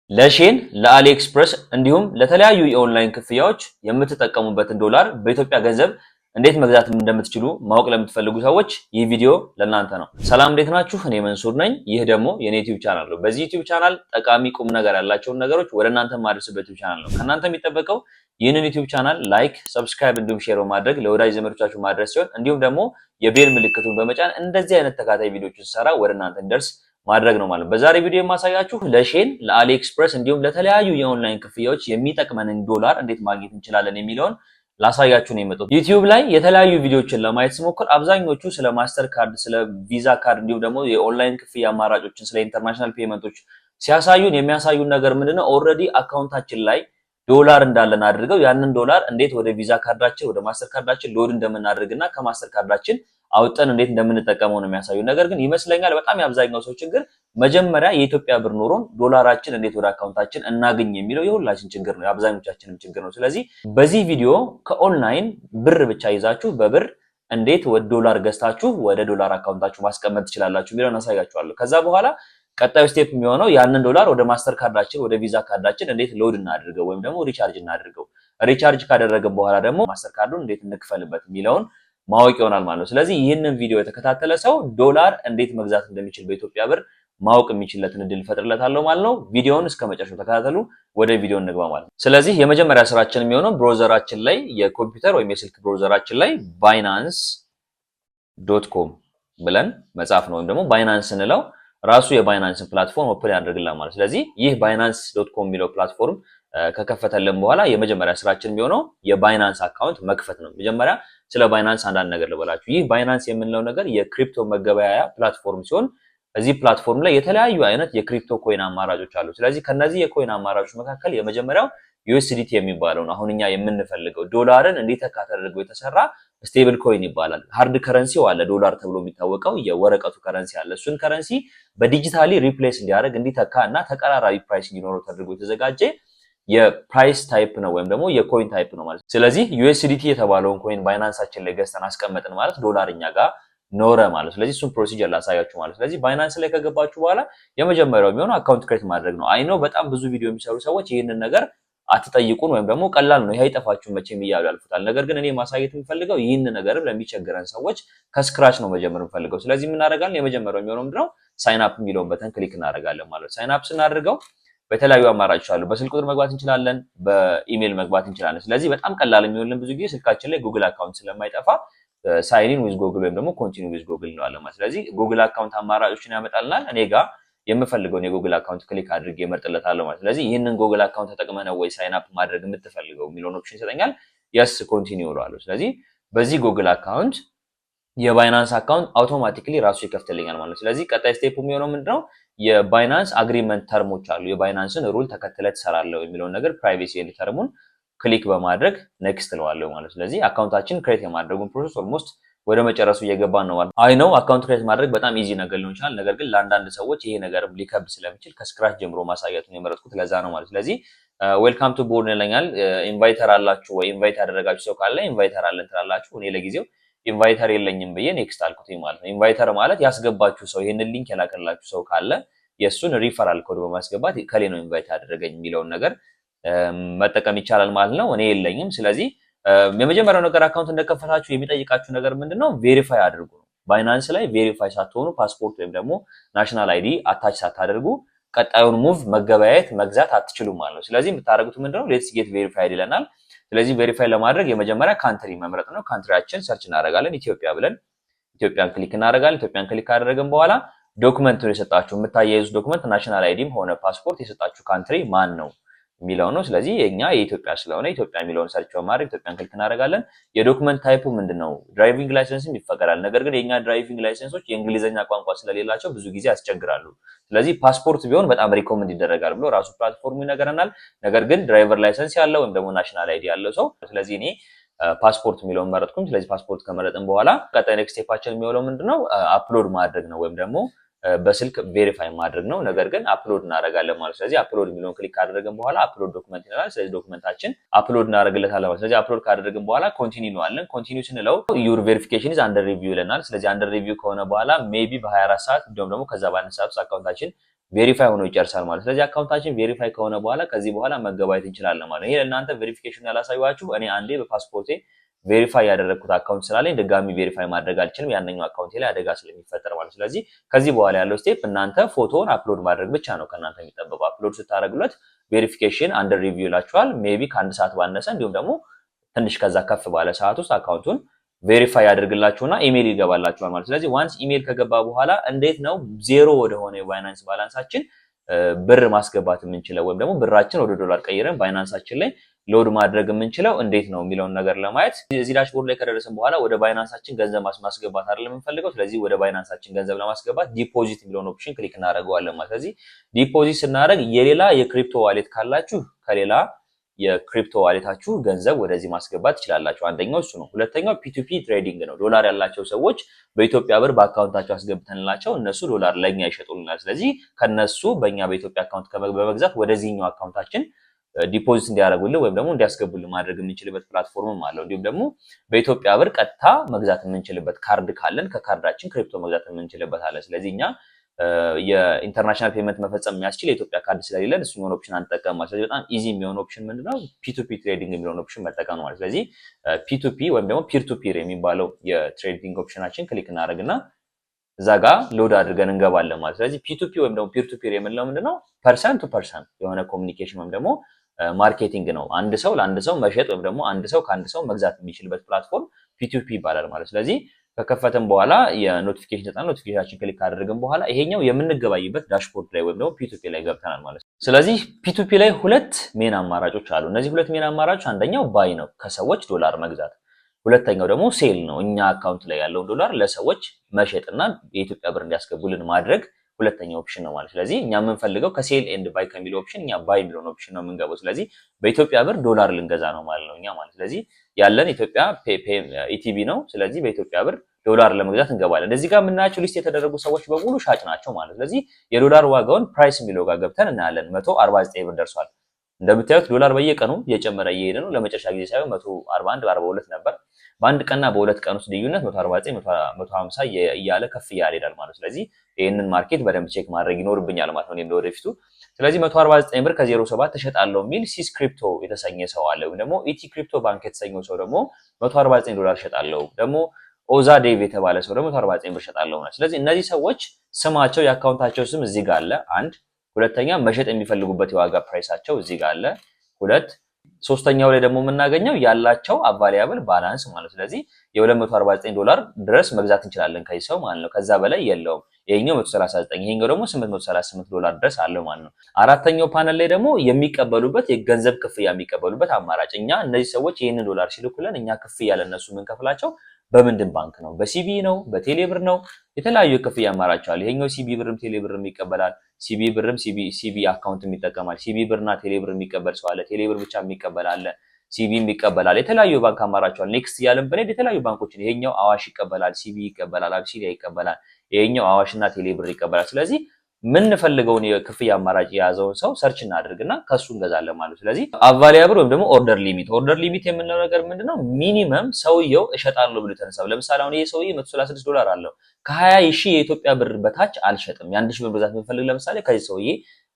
ለሼን ለአሊኤክስፕረስ እንዲሁም ለተለያዩ የኦንላይን ክፍያዎች የምትጠቀሙበትን ዶላር በኢትዮጵያ ገንዘብ እንዴት መግዛት እንደምትችሉ ማወቅ ለምትፈልጉ ሰዎች ይህ ቪዲዮ ለእናንተ ነው። ሰላም እንዴት ናችሁ? እኔ መንሱር ነኝ። ይህ ደግሞ የኔ ዩቲዩብ ቻናል ነው። በዚህ ዩቲዩብ ቻናል ጠቃሚ ቁም ነገር ያላቸውን ነገሮች ወደ እናንተ ማድረስበት ዩቲዩብ ቻናል ነው። ከእናንተ የሚጠበቀው ይህንን ዩቲዩብ ቻናል ላይክ፣ ሰብስክራይብ እንዲሁም ሼር በማድረግ ለወዳጅ ዘመዶቻችሁ ማድረስ ሲሆን እንዲሁም ደግሞ የቤል ምልክቱን በመጫን እንደዚህ አይነት ተከታታይ ቪዲዮዎችን ሰራ ወደ እናንተ እንዲደርስ ማድረግ ነው ማለት። በዛሬ ቪዲዮ የማሳያችሁ ለሼን ለአሊኤክስፕረስ እንዲሁም ለተለያዩ የኦንላይን ክፍያዎች የሚጠቅመንን ዶላር እንዴት ማግኘት እንችላለን የሚለውን ላሳያችሁ ነው የመጣሁት። ዩቲዩብ ላይ የተለያዩ ቪዲዮዎችን ለማየት ስሞክር አብዛኞቹ ስለ ማስተር ካርድ፣ ስለ ቪዛ ካርድ እንዲሁም ደግሞ የኦንላይን ክፍያ አማራጮችን ስለ ኢንተርናሽናል ፔመንቶች የሚያሳዩን ነገር ምንድነው ኦልሬዲ አካውንታችን ላይ ዶላር እንዳለን አድርገው ያንን ዶላር እንዴት ወደ ቪዛ ካርዳችን ወደ ማስተር ካርዳችን ሎድ እንደምናደርግና ከማስተር ካርዳችን አውጠን እንዴት እንደምንጠቀመው ነው የሚያሳዩን። ነገር ግን ይመስለኛል በጣም የአብዛኛው ሰው ችግር መጀመሪያ የኢትዮጵያ ብር ኖሮን ዶላራችን እንዴት ወደ አካውንታችን እናገኝ የሚለው የሁላችን ችግር ነው፣ የአብዛኞቻችንም ችግር ነው። ስለዚህ በዚህ ቪዲዮ ከኦንላይን ብር ብቻ ይዛችሁ በብር እንዴት ወደ ዶላር ገዝታችሁ ወደ ዶላር አካውንታችሁ ማስቀመጥ ትችላላችሁ የሚለውን አሳያችኋለሁ። ከዛ በኋላ ቀጣዩ ስቴፕ የሚሆነው ያንን ዶላር ወደ ማስተር ካርዳችን ወደ ቪዛ ካርዳችን እንዴት ሎድ እናድርገው ወይም ደግሞ ሪቻርጅ እናድርገው፣ ሪቻርጅ ካደረገን በኋላ ደግሞ ማስተር ካርዱን እንዴት እንክፈልበት የሚለውን ማወቅ ይሆናል ማለት ነው። ስለዚህ ይህንን ቪዲዮ የተከታተለ ሰው ዶላር እንዴት መግዛት እንደሚችል በኢትዮጵያ ብር ማወቅ የሚችልለትን እድል ፈጥርለታለሁ ማለት ነው። ቪዲዮውን እስከ መጨረሻው ተከታተሉ። ወደ ቪዲዮ እንግባ ማለት ነው። ስለዚህ የመጀመሪያ ስራችን የሚሆነው ብሮዘራችን ላይ የኮምፒውተር ወይም የስልክ ብሮዘራችን ላይ binance.com ብለን መጻፍ ነው ወይም ደግሞ ባይናንስ እንለው ራሱ የባይናንስን ፕላትፎርም ኦፕን ያደርግልናል ማለት። ስለዚህ ይህ binance.com የሚለው ፕላትፎርም ከከፈተልን በኋላ የመጀመሪያ ስራችን የሚሆነው የባይናንስ አካውንት መክፈት ነው። መጀመሪያ ስለ ባይናንስ አንዳንድ ነገር ልበላችሁ። ይህ ባይናንስ የምንለው ነገር የክሪፕቶ መገበያያ ፕላትፎርም ሲሆን እዚህ ፕላትፎርም ላይ የተለያዩ አይነት የክሪፕቶ ኮይን አማራጮች አሉ። ስለዚህ ከነዚህ የኮይን አማራጮች መካከል የመጀመሪያው USDT የሚባለው ነው። አሁን እኛ የምንፈልገው ዶላርን እንዲተካ ተደርጎ የተሰራ ስቴብል ኮይን ይባላል። ሃርድ ከረንሲው አለ፣ ዶላር ተብሎ የሚታወቀው የወረቀቱ ከረንሲ አለ። እሱን ከረንሲ በዲጂታሊ ሪፕሌስ እንዲያደርግ እንዲተካ እና ተቀራራቢ ፕራይስ እንዲኖረው ተደርጎ የተዘጋጀ የፕራይስ ታይፕ ነው ወይም ደግሞ የኮይን ታይፕ ነው ማለት። ስለዚህ USDT የተባለውን ኮይን ባይናንሳችን ላይ ገዝተን አስቀመጥን ማለት ዶላር እኛ ጋር ኖረ ማለት። ስለዚህ እሱን ፕሮሲጀር ላሳያችሁ ማለት። ስለዚህ ባይናንስ ላይ ከገባችሁ በኋላ የመጀመሪያው የሚሆነው አካውንት ክሬት ማድረግ ነው። አይኖ በጣም ብዙ ቪዲዮ የሚሰሩ ሰዎች ይህንን ነገር አትጠይቁን ወይም ደግሞ ቀላል ነው ይሄ አይጠፋችሁ መቼም እያሉ ያልፉታል። ነገር ግን እኔ ማሳየት የምፈልገው ይህን ነገር ለሚቸገረን ሰዎች ከስክራች ነው መጀመር የምፈልገው። ስለዚህ ምን እናደርጋለን? የመጀመሪያው የሚሆነው ምንድነው ሳይን አፕ የሚለውን በተን ክሊክ እናደርጋለን ማለት። ሳይን አፕ ስናደርገው በተለያዩ አማራጮች አሉ። በስልክ ቁጥር መግባት እንችላለን፣ በኢሜል መግባት እንችላለን። ስለዚህ በጣም ቀላል የሚሆንልን ብዙ ጊዜ ስልካችን ላይ ጉግል አካውንት ስለማይጠፋ ሳይን ኢን ዊዝ ጉግል ወይም ደግሞ ኮንቲኒው ዊዝ ጉግል እንለዋለን ማለት። ስለዚህ ጉግል አካውንት አማራጮችን ያመጣልናል። እኔ ጋር የምፈልገውን የጉግል አካውንት ክሊክ አድርጌ እመርጥለታለሁ ማለት። ስለዚህ ይህንን ጉግል አካውንት ተጠቅመህ ነው ወይ ሳይን አፕ ማድረግ የምትፈልገው የሚለውን ኦፕሽን ይሰጠኛል። የስ ኮንቲኒው እለዋለሁ። ስለዚህ በዚህ ጉግል አካውንት የባይናንስ አካውንት አውቶማቲካሊ ራሱ ይከፍትልኛል ማለት። ስለዚህ ቀጣይ ስቴፕ የሚሆነው ምንድነው? የባይናንስ አግሪመንት ተርሞች አሉ። የባይናንስን ሩል ተከትለ ትሰራለህ የሚለውን ነገር ፕራይቬሲ ኤንድ ተርሙን ክሊክ በማድረግ ኔክስት እለዋለሁ ማለት። ስለዚህ አካውንታችን ክሬት የማድረጉን ፕሮሰስ ኦልሞስት ወደ መጨረሱ እየገባን ነው ማለት። አይ ነው አካውንት ክሬት ማድረግ በጣም ኢዚ ነገር ሊሆን ይችላል። ነገር ግን ለአንዳንድ ሰዎች ይሄ ነገርም ሊከብድ ስለሚችል ከስክራች ጀምሮ ማሳየቱን የመረጥኩት ለዛ ነው ማለት። ስለዚህ ዌልካም ቱ ቦርን ይለኛል። ኢንቫይተር አላችሁ ወይ? ኢንቫይት ያደረጋችሁ ሰው ካለ ኢንቫይተር አለን ትላላችሁ። እኔ ለጊዜው ኢንቫይተር የለኝም ብዬ ኔክስት አልኩትኝ ማለት ነው። ኢንቫይተር ማለት ያስገባችሁ ሰው ይሄንን ሊንክ የላከላችሁ ሰው ካለ የሱን ሪፈራል ኮድ በማስገባት ከሌ ነው ኢንቫይት ያደረገኝ የሚለውን ነገር መጠቀም ይቻላል ማለት ነው። እኔ የለኝም። ስለዚህ የመጀመሪያው ነገር አካውንት እንደከፈታችሁ የሚጠይቃችሁ ነገር ምንድነው? ቬሪፋይ አድርጉ ነው። ባይናንስ ላይ ቬሪፋይ ሳትሆኑ ፓስፖርት ወይም ደግሞ ናሽናል አይዲ አታች ሳታደርጉ ቀጣዩን ሙቭ መገበያየት መግዛት አትችሉም ማለት ነው። ስለዚህ የምታደርጉት ምንድነው? ሌትስ ጌት ቬሪፋይድ ይለናል። ስለዚህ ቬሪፋይ ለማድረግ የመጀመሪያ ካንትሪ መምረጥ ነው። ካንትሪያችን ሰርች እናደርጋለን። ኢትዮጵያ ብለን ኢትዮጵያን ክሊክ እናደርጋለን። ኢትዮጵያን ክሊክ ካደረግን በኋላ ዶክመንቱን የሰጣችሁ የምታያይዙ ዶክመንት ናሽናል አይዲም ሆነ ፓስፖርት የሰጣችሁ ካንትሪ ማን ነው የሚለው ነው። ስለዚህ የኛ የኢትዮጵያ ስለሆነ ኢትዮጵያ የሚለውን ሰርች በማድረግ ኢትዮጵያን ክሊክ እናደርጋለን። የዶክመንት ታይፑ ምንድነው? ድራይቪንግ ላይሰንስም ይፈቀዳል። ነገር ግን የኛ ድራይቪንግ ላይሰንሶች የእንግሊዘኛ ቋንቋ ስለሌላቸው ብዙ ጊዜ ያስቸግራሉ። ስለዚህ ፓስፖርት ቢሆን በጣም ሪኮመንድ ይደረጋል ብሎ ራሱ ፕላትፎርሙ ይነገረናል። ነገር ግን ድራይቨር ላይሰንስ ያለው ወይም ደግሞ ናሽናል አይዲ ያለው ሰው ስለዚህ እኔ ፓስፖርት የሚለውን መረጥኩኝ። ስለዚህ ፓስፖርት ከመረጥን በኋላ ቀጣይ ኔክስት ስቴፓችን የሚሆነው ምንድነው? አፕሎድ ማድረግ ነው ወይም ደግሞ በስልክ ቬሪፋይ ማድረግ ነው። ነገር ግን አፕሎድ እናደርጋለን ማለት። ስለዚህ አፕሎድ የሚለውን ክሊክ ካደረግን በኋላ አፕሎድ ዶክመንት ይላል። ስለዚህ ዶክመንታችን አፕሎድ እናደርግለታለን ማለት። ስለዚህ አፕሎድ ካደረግን በኋላ ኮንቲኒው እንለዋለን። ኮንቲኒው ስንለው ዩር ቬሪፊኬሽን ኢዝ አንደር ሪቪው ይለናል። ስለዚህ አንደር ሪቪው ከሆነ በኋላ ሜቢ በ24 ሰዓት እንዲሁም ደግሞ ከዛ ባነሰ ሰዓት አካውንታችን ቬሪፋይ ሆኖ ይጨርሳል ማለት። ስለዚህ አካውንታችን ቬሪፋይ ከሆነ በኋላ ከዚህ በኋላ መገባየት እንችላለን ማለት። ይሄ እናንተ ቬሪፊኬሽን ያላሳያችሁ እኔ አንዴ በፓስፖርቴ ቬሪፋይ ያደረኩት አካውንት ስላለኝ ድጋሚ ቬሪፋይ ማድረግ አልችልም ያንኛው አካውንቴ ላይ አደጋ ስለሚፈጠር ማለት። ስለዚህ ከዚህ በኋላ ያለው ስቴፕ እናንተ ፎቶውን አፕሎድ ማድረግ ብቻ ነው ከእናንተ የሚጠበቀው። አፕሎድ ስታደርጉለት ቬሪፊኬሽን አንደር ሪቪው ይላችኋል። ሜቢ ከአንድ ሰዓት ባነሰ እንዲሁም ደግሞ ትንሽ ከዛ ከፍ ባለ ሰዓት ውስጥ አካውንቱን ቬሪፋይ ያደርግላችሁና ኢሜል ይገባላችኋል ማለት። ስለዚህ ዋንስ ኢሜል ከገባ በኋላ እንዴት ነው ዜሮ ወደሆነ የባይናንስ ባላንሳችን ብር ማስገባት የምንችለው ወይም ደግሞ ብራችን ወደ ዶላር ቀይረን ባይናንሳችን ላይ ሎድ ማድረግ የምንችለው እንዴት ነው የሚለውን ነገር ለማየት እዚህ ዳሽቦርድ ላይ ከደረስን በኋላ ወደ ባይናንሳችን ገንዘብ ማስገባት አይደለም የምንፈልገው። ስለዚህ ወደ ባይናንሳችን ገንዘብ ለማስገባት ዲፖዚት የሚለውን ኦፕሽን ክሊክ እናደርገዋለን ማለት። ስለዚህ ዲፖዚት ስናደርግ የሌላ የክሪፕቶ ዋሌት ካላችሁ ከሌላ የክሪፕቶ ዋሌታችሁ ገንዘብ ወደዚህ ማስገባት ትችላላችሁ። አንደኛው እሱ ነው። ሁለተኛው ፒቱፒ ትሬዲንግ ነው። ዶላር ያላቸው ሰዎች በኢትዮጵያ ብር በአካውንታቸው አስገብተንላቸው እነሱ ዶላር ለኛ ይሸጡልናል። ስለዚህ ከነሱ በእኛ በኢትዮጵያ አካውንት በመግዛት ወደዚህኛው አካውንታችን ዲፖዚት እንዲያደርጉልን ወይም ደግሞ እንዲያስገቡልን ማድረግ የምንችልበት ፕላትፎርምም አለው። እንዲሁም ደግሞ በኢትዮጵያ ብር ቀጥታ መግዛት የምንችልበት ካርድ ካለን ከካርዳችን ክሪፕቶ መግዛት የምንችልበት አለ። ስለዚህ እኛ የኢንተርናሽናል ፔመንት መፈጸም የሚያስችል የኢትዮጵያ ካርድ ስለሌለን እሱኛውን ኦፕሽን አንጠቀም ማለት። ስለዚህ በጣም ኢዚ የሚሆን ኦፕሽን ምንድነው? ፒቱፒ ትሬዲንግ የሚለውን ኦፕሽን መጠቀም ማለት። ስለዚህ ፒቱፒ ወይም ደግሞ ፒር ቱ ፒር የሚባለው የትሬዲንግ ኦፕሽናችን ክሊክ እናደርግና እዛ ጋር ሎድ አድርገን እንገባለን ማለት። ስለዚህ ፒቱፒ ወይም ደግሞ ፒር ቱ ፒር የምንለው ምንድነው? ፐርሰን ቱ ፐርሰን የሆነ ኮሚኒኬሽን ወይም ደግሞ ማርኬቲንግ ነው። አንድ ሰው ለአንድ ሰው መሸጥ ወይም ደግሞ አንድ ሰው ከአንድ ሰው መግዛት የሚችልበት ፕላትፎርም ፒቱፒ ይባላል ማለት። ስለዚህ ከከፈተን በኋላ የኖቲፊኬሽን ተጣን ኖቲፊኬሽን ክሊክ አድርገን በኋላ ይሄኛው የምንገባይበት ዳሽቦርድ ላይ ወይም ደግሞ ፒቱፒ ላይ ገብተናል ማለት ነው። ስለዚህ ፒቱፒ ላይ ሁለት ሜን አማራጮች አሉ። እነዚህ ሁለት ሜን አማራጮች አንደኛው ባይ ነው፣ ከሰዎች ዶላር መግዛት። ሁለተኛው ደግሞ ሴል ነው፣ እኛ አካውንት ላይ ያለውን ዶላር ለሰዎች መሸጥና የኢትዮጵያ ብር እንዲያስገቡልን ማድረግ ሁለተኛው ኦፕሽን ነው ማለት። ስለዚህ እኛ የምንፈልገው ከሴል ኤንድ ባይ ከሚለው ኦፕሽን እኛ ባይ የሚለውን ኦፕሽን ነው የምንገባው። ስለዚህ በኢትዮጵያ ብር ዶላር ልንገዛ ነው ማለት ነው እኛ ማለት። ስለዚህ ያለን ኢትዮጵያ ኢቲቢ ነው። ስለዚህ በኢትዮጵያ ብር ዶላር ለመግዛት እንገባለን። እዚህ ጋር የምናያቸው ሊስት የተደረጉ ሰዎች በሙሉ ሻጭ ናቸው ማለት። ስለዚህ የዶላር ዋጋውን ፕራይስ የሚለው ጋር ገብተን እናያለን። 149 ብር ደርሷል። እንደምታዩት ዶላር በየቀኑ እየጨመረ እየሄደ ነው። ለመጨረሻ ጊዜ ሳይሆን 141 42 ነበር። በአንድ ቀንና በሁለት ቀን ውስጥ ልዩነት 149 150 እያለ ከፍ እያለ ይሄዳል ማለት። ስለዚህ ይሄንን ማርኬት በደንብ ቼክ ማድረግ ይኖርብኛል ማለት ነው ለወደፊቱ። ስለዚህ 149 ብር ከ07 ተሸጣለሁ የሚል ሲስ ክሪፕቶ የተሰኘ ሰው አለ። ወይም ደግሞ ኢቲ ክሪፕቶ ባንክ የተሰኘው ሰው ደግሞ 149 ዶላር ሸጣለሁ። ደግሞ ኦዛ ዴቭ የተባለ ሰው ደግሞ 149 ብር ሸጣለሁ ማለት። ስለዚህ እነዚህ ሰዎች ስማቸው የአካውንታቸው ስም እዚህ ጋር አለ አንድ። ሁለተኛ መሸጥ የሚፈልጉበት የዋጋ ፕራይሳቸው እዚህ ጋር አለ ሁለት። ሶስተኛው ላይ ደግሞ የምናገኘው ያላቸው አቫሊያብል ባላንስ ማለት። ስለዚህ የ249 ዶላር ድረስ መግዛት እንችላለን ከዚህ ሰው ማለት ነው። ከዛ በላይ የለውም። ይሄኛው 139 ይሄኛው ደግሞ 838 ዶላር ድረስ አለው ማለት ነው። አራተኛው ፓነል ላይ ደግሞ የሚቀበሉበት የገንዘብ ክፍያ የሚቀበሉበት አማራጭ። እኛ እነዚህ ሰዎች ይሄንን ዶላር ሲልኩልን እኛ ክፍያ ለነሱ የምንከፍላቸው በምንድን ባንክ ነው? በሲቢ ነው? በቴሌብር ነው? የተለያዩ ክፍያ አማራጭ አሉ። ይሄኛው ሲቢ ብርም ቴሌብርም ይቀበላል። ሲቢ ብርም ሲቢ አካውንት ይጠቀማል። ሲቢ ብርና ቴሌብር የሚቀበል ሰው አለ። ቴሌብር ብቻ የሚቀበል አለ። ሲቢም ይቀበላል። የተለያዩ ባንክ አማራጭ አሉ። ኔክስት እያለን ብንሄድ የተለያዩ ባንኮችን ይሄኛው አዋሽ ይቀበላል፣ ሲቢ ይቀበላል፣ አብሲኒያ ይቀበላል። ይሄኛው አዋሽና ቴሌብር ይቀበላል። ስለዚህ የምንፈልገውን የክፍያ አማራጭ የያዘውን ሰው ሰርች እናድርግና ከሱ እንገዛለን ማለት። ስለዚህ አቫሊያብል ወይም ደግሞ ኦርደር ሊሚት የምንለው ነገር ምንድነው? ሚኒመም ሰውየው እሸጣለሁ ብሎ የተነሳው። ለምሳሌ አሁን ይሄ ሰውዬ 136 ዶላር አለው። ከ20,000 የኢትዮጵያ ብር በታች አልሸጥም። የ1,000 ብር መግዛት ብንፈልግ ለምሳሌ ከዚህ ሰውዬ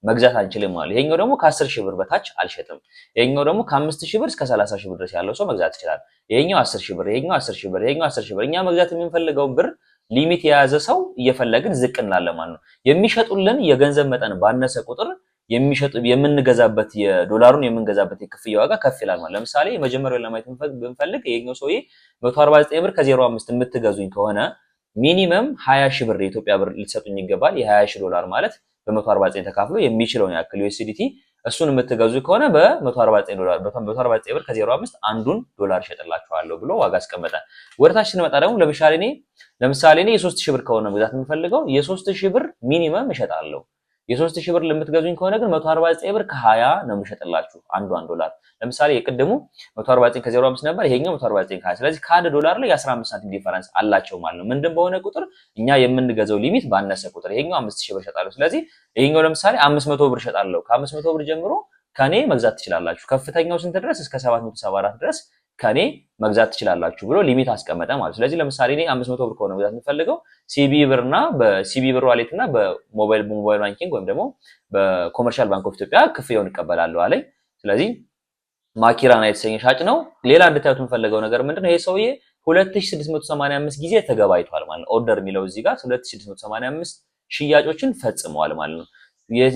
መግዛት አንችልም ማለት። ይሄኛው ደግሞ ከ10,000 ብር በታች አልሸጥም። ይሄኛው ደግሞ ከ5,000 ብር እስከ 30,000 ብር ድረስ ያለው ሰው መግዛት ይችላል። ይሄኛው 10,000 ብር፣ ይሄኛው 10,000 ብር፣ ይሄኛው 10,000 ብር። እኛ መግዛት የምንፈልገው ብር ሊሚት የያዘ ሰው እየፈለግን ዝቅ እንላለን ማለት ነው። የሚሸጡልን የገንዘብ መጠን ባነሰ ቁጥር የምንገዛበት የዶላሩን የምንገዛበት የክፍያ ዋጋ ከፍ ይላል ማለት። ለምሳሌ የመጀመሪያውን ለማየት ብንፈልግ ይሄኛው ሰውዬ 149 ብር ከ05 የምትገዙኝ ከሆነ ሚኒመም 20,000 ብር የኢትዮጵያ ብር ልትሰጡኝ ይገባል። የ20,000 ዶላር ማለት በ149 ተካፍሎ የሚችለውን ያክል ዩኤስዲቲ እሱን የምትገዙ ከሆነ በ149 ዶላር በ149 ብር ከ05 አንዱን ዶላር ሸጥላችኋለሁ ብሎ ዋጋ አስቀመጠ። ወደታች ስንመጣ ደግሞ ለምሳሌ እኔ የ3000 ብር ከሆነ መግዛት የምፈልገው የ3000 ብር ሚኒመም እሸጣለሁ። የ3000 ብር ለምትገዙኝ ከሆነ ግን 149 ብር ከ20 ነው የምሸጥላችሁ አንዷን ዶላር። ለምሳሌ የቅድሙ 149 ከ05 ነበር፣ ይሄኛው 149 ከ20። ስለዚህ ከአንድ ዶላር ላይ የ15 ሳንቲም ዲፈረንስ አላቸው ማለት ነው። ምንድን በሆነ ቁጥር እኛ የምንገዛው ሊሚት ባነሰ ቁጥር። ይሄኛው 5000 ብር እሸጣለሁ። ስለዚህ ይሄኛው ለምሳሌ 500 ብር እሸጣለሁ። ከ500 ብር ጀምሮ ከኔ መግዛት ትችላላችሁ። ከፍተኛው ስንት ድረስ? እስከ 774 ድረስ ከኔ መግዛት ትችላላችሁ ብሎ ሊሚት አስቀመጠ ማለት። ስለዚህ ለምሳሌ እኔ 500 ብር ከሆነ መግዛት የምፈልገው ሲቢ ብርና በሲቢ ብር ዋሌት እና በሞባይል ባንኪንግ ወይም ደግሞ በኮመርሻል ባንክ ኦፍ ኢትዮጵያ ክፍያውን እቀበላለሁ አለኝ። ስለዚህ ማኪራና የተሰኘ ሻጭ ነው። ሌላ እንድታዩት የምፈልገው ነገር ምንድነው? ይሄ ሰውዬ 2685 ጊዜ ተገባይቷል ማለት ነው። ኦርደር የሚለው እዚህ ጋር 2685 ሽያጮችን ፈጽመዋል ማለት ነው።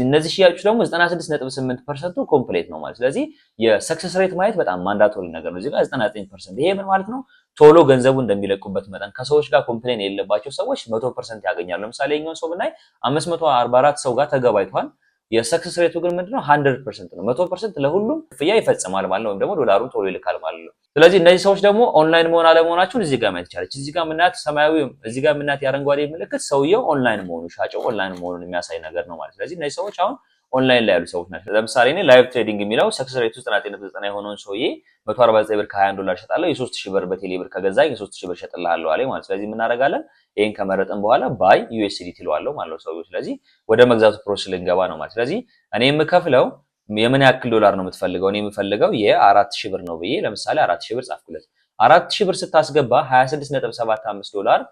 እነዚህ ሽያጮች ደግሞ 96.8% ኮምፕሌት ነው ማለት። ስለዚህ የሰክሰስ ሬት ማየት በጣም ማንዳቶሪ ነገር ነው። እዚህ ጋር 99%። ይሄ ምን ማለት ነው? ቶሎ ገንዘቡ እንደሚለቁበት መጠን ከሰዎች ጋር ኮምፕሌን የሌለባቸው ሰዎች 100% ያገኛሉ። ለምሳሌ የኛውን ሰው ብናይ 544 ሰው ጋር ተገባይቷል። የሰክሰስ ሬቱ ግን ምንድነው? 100% ነው። 100% ለሁሉም ክፍያ ይፈጽማል ማለት ነው፣ ወይም ደግሞ ዶላሩን ቶሎ ይልካል ማለት ነው። ስለዚህ እነዚህ ሰዎች ደግሞ ኦንላይን መሆን አለመሆናቸውን እዚህ ጋር ማየት ይቻላል። እዚህ ጋር የምናያት ሰማያዊ፣ እዚህ ጋር የምናያት የአረንጓዴ ምልክት ሰውየው ኦንላይን መሆኑ ሻጭው ኦንላይን መሆኑን የሚያሳይ ነገር ነው ማለት። ስለዚህ እነዚህ ሰዎች አሁን ኦንላይን ላይ ያሉ ሰዎች ናቸው። ለምሳሌ እኔ ላይቭ ትሬዲንግ የሚለው ሰክሰስ ሬቱ 99.9 የሆነውን ሰውዬ 149 ብር ከ$21 ሸጣለሁ፣ የ3000 ብር በቴሌ ብር ከገዛኝ የ3000 ብር ሸጥልሃለሁ አለኝ ማለት። ስለዚህ ምን እናደርጋለን? ይሄን ከመረጥን በኋላ ባይ USDT ይለዋለሁ ማለት ነው ሰውዬው። ስለዚህ ወደ መግዛቱ ፕሮሰስ ልንገባ ነው ማለት። ስለዚህ እኔ የምከፍለው የምን ያክል ዶላር ነው የምትፈልገው? እኔ የምፈልገው የ4000 ብር ነው ብዬ ለምሳሌ 4000 ብር ጻፍኩለት። 4000 ብር ስታስገባ $26.75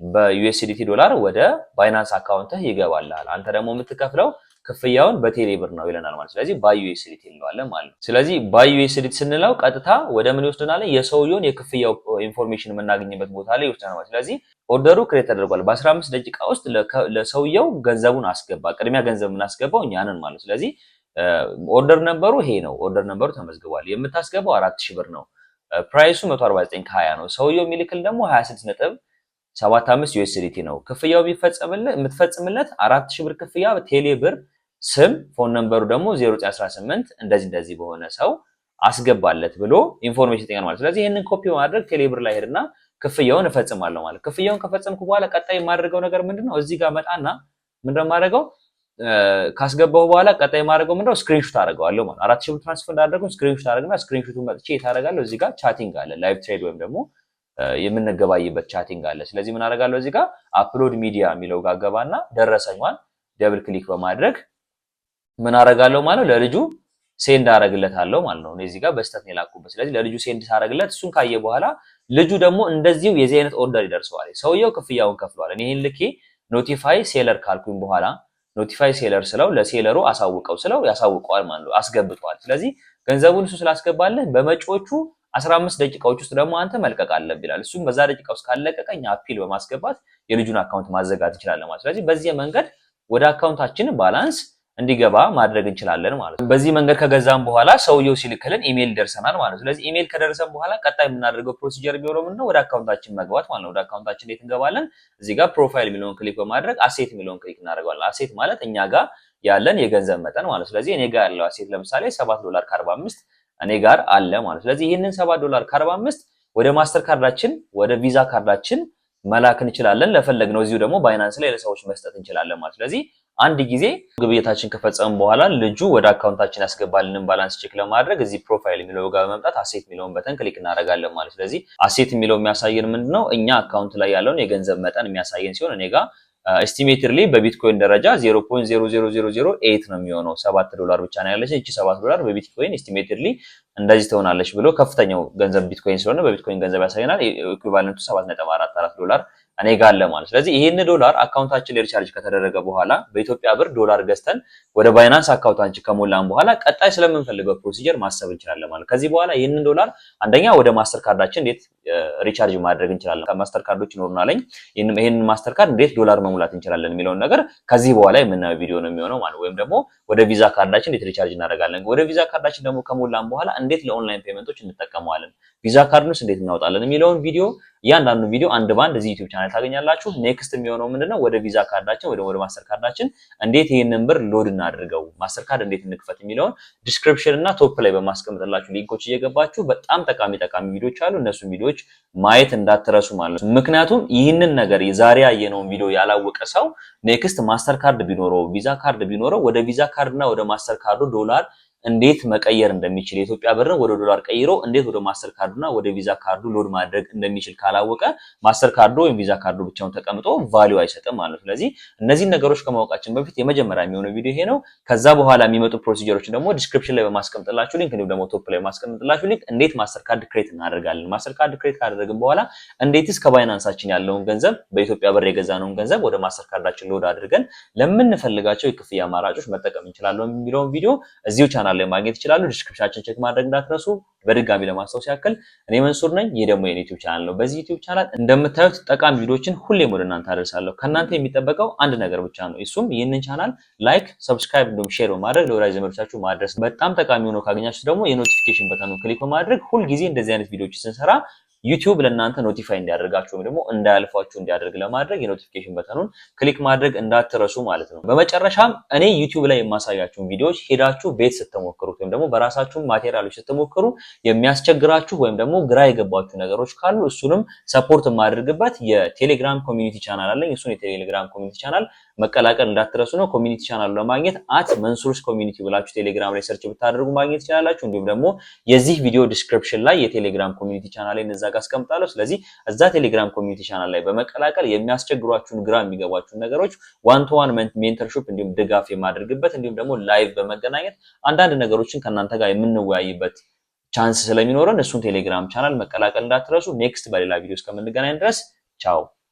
በዩኤስዲቲ ዶላር ወደ ባይናንስ አካውንትህ ይገባልሃል። አንተ ደግሞ የምትከፍለው ክፍያውን በቴሌ ብር ነው ይለናል ማለት። ስለዚህ ባይ ዩኤስዲቲ እንለዋለን ማለት ነው። ስለዚህ ባይ ዩኤስዲቲ ስንለው ቀጥታ ወደ ምን ይወስደናል? የሰውየውን የክፍያው ኢንፎርሜሽን የምናገኝበት ቦታ ላይ ይወስደናል ማለት። ስለዚህ ኦርደሩ ክሬት ተደርጓል። በ15 ደቂቃ ውስጥ ለሰውየው ገንዘቡን አስገባ። ቅድሚያ ገንዘብ የምናስገባው እኛ ነን ማለት። ስለዚህ ኦርደር ነበሩ ይሄ ነው። ኦርደር ነበሩ ተመዝግቧል። የምታስገባው 4000 ብር ነው። ፕራይሱ 149.20 ነው። ሰውየው የሚልክል ደግሞ 26.75 ዩኤስዲቲ ነው። ክፍያው የምትፈጽምለት 4000 ብር ክፍያ ቴሌ ብር ስም ፎን ነምበሩ ደግሞ 0918 እንደዚህ በሆነ ሰው አስገባለት ብሎ ኢንፎርሜሽን ይጠኛል ማለት። ስለዚህ ይሄንን ኮፒ በማድረግ ቴሌብር ላይ ሄድና ክፍያውን እፈጽማለሁ ማለት። ክፍያውን ከፈጸምኩ በኋላ ቀጣይ የማደርገው ነገር ምንድነው? እዚህ ጋር መጣና ምንድነው የማደርገው? ካስገባው በኋላ ቀጣይ የማደርገው ምንድነው? ስክሪንሾት አደርገዋለሁ ማለት 4000 ብር ትራንስፈር እንዳደረገው ስክሪንሾት አደረግና ስክሪንሾቱን መጥቼ የታረጋለሁ እዚህ ጋር ቻቲንግ አለ፣ ላይቭ ትሬድ ወይም ደግሞ የምንገባይበት ቻቲንግ አለ። ስለዚህ ምን አደርጋለሁ? እዚህ ጋር አፕሎድ ሚዲያ የሚለው ጋር ገባና ደረሰኛን ደብል ክሊክ በማድረግ ምን አደርጋለሁ ማለት ለልጁ ሴንድ አደርግለታለሁ ማለት ነው። እዚህ ጋር በስተት ነው የላኩበት። ስለዚህ ለልጁ ሴንድ ሳደርግለት እሱን ካየ በኋላ ልጁ ደግሞ እንደዚሁ የዚህ አይነት ኦርደር ይደርሰዋል። ሰውየው ክፍያውን ከፍሏል። እኔ ይሄን ልኬ ኖቲፋይ ሴለር ካልኩኝ በኋላ ኖቲፋይ ሴለር ስለው ለሴለሩ አሳውቀው ስለው ያሳውቀዋል ማለት ነው፣ አስገብቷል። ስለዚህ ገንዘቡን እሱ ስላስገባልህ በመጪዎቹ 15 ደቂቃዎች ውስጥ ደግሞ አንተ መልቀቅ አለብህ ይላል። እሱም በዛ ደቂቃ ውስጥ ካለቀቀኝ አፒል በማስገባት የልጁን አካውንት ማዘጋት እንችላለን ማለት። ስለዚህ በዚህ መንገድ ወደ አካውንታችን ባላንስ እንዲገባ ማድረግ እንችላለን ማለት ነው። በዚህ መንገድ ከገዛም በኋላ ሰውየው ሲልክልን ኢሜል ደርሰናል ማለት ነው። ስለዚህ ኢሜል ከደረሰን በኋላ ቀጣይ የምናደርገው ፕሮሲጀር ቢሆን ምንድነው? ወደ አካውንታችን መግባት ማለት ነው። ወደ አካውንታችን እንዴት እንገባለን? እዚህ ጋር ፕሮፋይል የሚለውን ክሊክ በማድረግ አሴት የሚለውን ክሊክ እናደርጋለን። አሴት ማለት እኛ ጋር ያለን የገንዘብ መጠን ማለት። ስለዚህ እኔ ጋር ያለው አሴት ለምሳሌ $7.45 እኔ ጋር አለ ማለት። ስለዚህ ይህንን $7.45 ወደ ማስተር ካርዳችን ወደ ቪዛ ካርዳችን መላክ እንችላለን። ለፈለግነው እዚሁ ደግሞ ባይናንስ ላይ ለሰዎች መስጠት እንችላለን ማለት። ስለዚህ አንድ ጊዜ ግብይታችን ከፈጸምን በኋላ ልጁ ወደ አካውንታችን ያስገባልንን ባላንስ ቼክ ለማድረግ እዚህ ፕሮፋይል የሚለው ጋር በመምጣት አሴት የሚለውን በተን ክሊክ እናደርጋለን ማለት። ስለዚህ አሴት የሚለው የሚያሳየን ምንድነው? እኛ አካውንት ላይ ያለውን የገንዘብ መጠን የሚያሳየን ሲሆን እኔ ጋር ኤስቲሜትድሊ በቢትኮይን ደረጃ 0.00008 ነው የሚሆነው። $7 ብቻ ነው ያለች። እቺ $7 በቢትኮይን ኤስቲሜትድሊ እንደዚህ ትሆናለች ብሎ ከፍተኛው ገንዘብ ቢትኮይን ስለሆነ በቢትኮይን ገንዘብ ያሳየናል። ኢኩቫለንቱ $7.44 እኔ ጋር አለ ማለት። ስለዚህ ይሄን ዶላር አካውንታችን ላይ ሪቻርጅ ከተደረገ በኋላ በኢትዮጵያ ብር ዶላር ገዝተን ወደ ባይናንስ አካውንታችን ከሞላን በኋላ ቀጣይ ስለምንፈልገው ፕሮሲጀር ማሰብ እንችላለን ማለት። ከዚህ በኋላ ይሄን ዶላር አንደኛ ወደ ማስተር ካርዳችን እንዴት ሪቻርጅ ማድረግ እንችላለን፣ ማስተር ካርዶች ይኖሩናል። ይሄን ማስተር ካርድ እንዴት ዶላር መሙላት እንችላለን የሚለውን ነገር ከዚህ በኋላ የምናየው ቪዲዮ ነው የሚሆነው ማለት። ወይም ደግሞ ወደ ቪዛ ካርዳችን እንዴት ሪቻርጅ እናደርጋለን፣ ወደ ቪዛ ካርዳችን ደግሞ ከሞላን በኋላ እንዴት ለኦንላይን ፔመንቶች እንጠቀመዋለን፣ ቪዛ ካርዱንስ እንዴት እናወጣለን የሚለውን ቪዲዮ እያንዳንዱ ቪዲዮ አንድ ባንድ እዚህ ዩቲዩብ ቻናል ታገኛላችሁ። ኔክስት የሚሆነው ምንድነው? ወደ ቪዛ ካርዳችን ወደ ማስተር ካርዳችን እንዴት ይሄንን ብር ሎድ እናድርገው፣ ማስተር ካርድ እንዴት እንክፈት የሚለውን ዲስክሪፕሽን እና ቶፕ ላይ በማስቀምጥላችሁ ሊንኮች እየገባችሁ በጣም ጠቃሚ ቪዲዮዎች አሉ። እነሱን ቪዲዮዎች ማየት እንዳትረሱ ማለት ነው። ምክንያቱም ይህንን ነገር ዛሬ ያየነውን ቪዲዮ ያላወቀ ሰው ኔክስት ማስተር ካርድ ቢኖረው ቪዛ ካርድ ቢኖረው ወደ ቪዛ ካርድና ወደ ማስተር ካርዱ ዶላር እንዴት መቀየር እንደሚችል የኢትዮጵያ ብርን ወደ ዶላር ቀይሮ እንዴት ወደ ማስተር ካርዱና ወደ ቪዛ ካርዱ ሎድ ማድረግ እንደሚችል ካላወቀ ማስተር ካርዱ ወይም ቪዛ ካርዱ ብቻውን ተቀምጦ ቫልዩ አይሰጥም ማለት ነው። ስለዚህ እነዚህ ነገሮች ከማወቃችን በፊት የመጀመሪያ የሚሆነው ቪዲዮ ይሄ ነው። ከዛ በኋላ የሚመጡ ፕሮሲጀሮችን ደግሞ ዲስክሪፕሽን ላይ በማስቀምጥላችሁ ሊንክ እንዲሁም ደግሞ ቶፕ ላይ በማስቀምጥላችሁ ሊንክ እንዴት ማስተር ካርድ ክሬት እናደርጋለን፣ ማስተር ካርድ ክሬት ካደረግን በኋላ እንዴትስ ከባይናንሳችን ያለውን ገንዘብ በኢትዮጵያ ብር የገዛነውን ገንዘብ ወደ ማስተር ካርዳችን ሎድ አድርገን ለምንፈልጋቸው የክፍያ አማራጮች መጠቀም እንችላለን የሚለውን ቪዲዮ እዚሁ ቻናል ላይ ማግኘት ይችላሉ። ዲስክሪፕሽናችን ቼክ ማድረግ እንዳትረሱ። በድጋሚ ለማስታወስ ያክል እኔ መንሱር ነኝ። ይህ ደግሞ የኔ ዩቲዩብ ቻናል ነው። በዚህ ዩቲዩብ ቻናል እንደምታዩት ጠቃሚ ቪዲዮዎችን ሁሌም ወደ እናንተ አደርሳለሁ። ከእናንተ የሚጠበቀው አንድ ነገር ብቻ ነው። እሱም ይህንን ቻናል ላይክ፣ ሰብስክራይብ እንዲሁም ሼር በማድረግ ለወዳጅ ዘመዶቻችሁ ማድረስ። በጣም ጠቃሚ ሆኖ ካገኛችሁ ደግሞ የኖቲፊኬሽን በተኑን ክሊክ በማድረግ ሁልጊዜ እንደዚህ አይነት ቪዲዮዎች ስንሰራ ዩቲዩብ ለእናንተ ኖቲፋይ እንዲያደርጋችሁ ወይም ደግሞ እንዳያልፋችሁ እንዲያደርግ ለማድረግ የኖቲፊኬሽን በተኑን ክሊክ ማድረግ እንዳትረሱ ማለት ነው። በመጨረሻም እኔ ዩቲዩብ ላይ የማሳያችሁን ቪዲዮዎች ሄዳችሁ ቤት ስትሞክሩት ወይም ደግሞ በራሳችሁ ማቴሪያሎች ስትሞክሩ የሚያስቸግራችሁ ወይም ደግሞ ግራ የገባችሁ ነገሮች ካሉ እሱንም ሰፖርት የማደርግበት የቴሌግራም ኮሚኒቲ ቻናል አለኝ። እሱን የቴሌግራም ኮሚኒቲ ቻናል መቀላቀል እንዳትረሱ ነው። ኮሚኒቲ ቻናሉ ለማግኘት @መንሱርስ ኮሚኒቲ ብላችሁ ቴሌግራም ላይ ሰርች ብታደርጉ ማግኘት ይችላላችሁ። እንዲሁም ደግሞ የዚህ ቪዲዮ ዲስክሪፕሽን ላይ የቴሌግራም ኮሚኒቲ ቻናል ላይ እዛ ጋር አስቀምጣለሁ። ስለዚህ እዛ ቴሌግራም ኮሚኒቲ ቻናል ላይ በመቀላቀል የሚያስቸግሯችሁን ግራ የሚገባችሁን ነገሮች ዋን ቱ ዋን ሜንተርሺፕ እንዲሁም ድጋፍ የማደርግበት እንዲሁም ደግሞ ላይቭ በመገናኘት አንዳንድ ነገሮችን ከእናንተ ጋር የምንወያይበት ቻንስ ስለሚኖረን እሱን ቴሌግራም ቻናል መቀላቀል እንዳትረሱ። ኔክስት በሌላ ቪዲዮ እስከምንገናኝ ድረስ ቻው።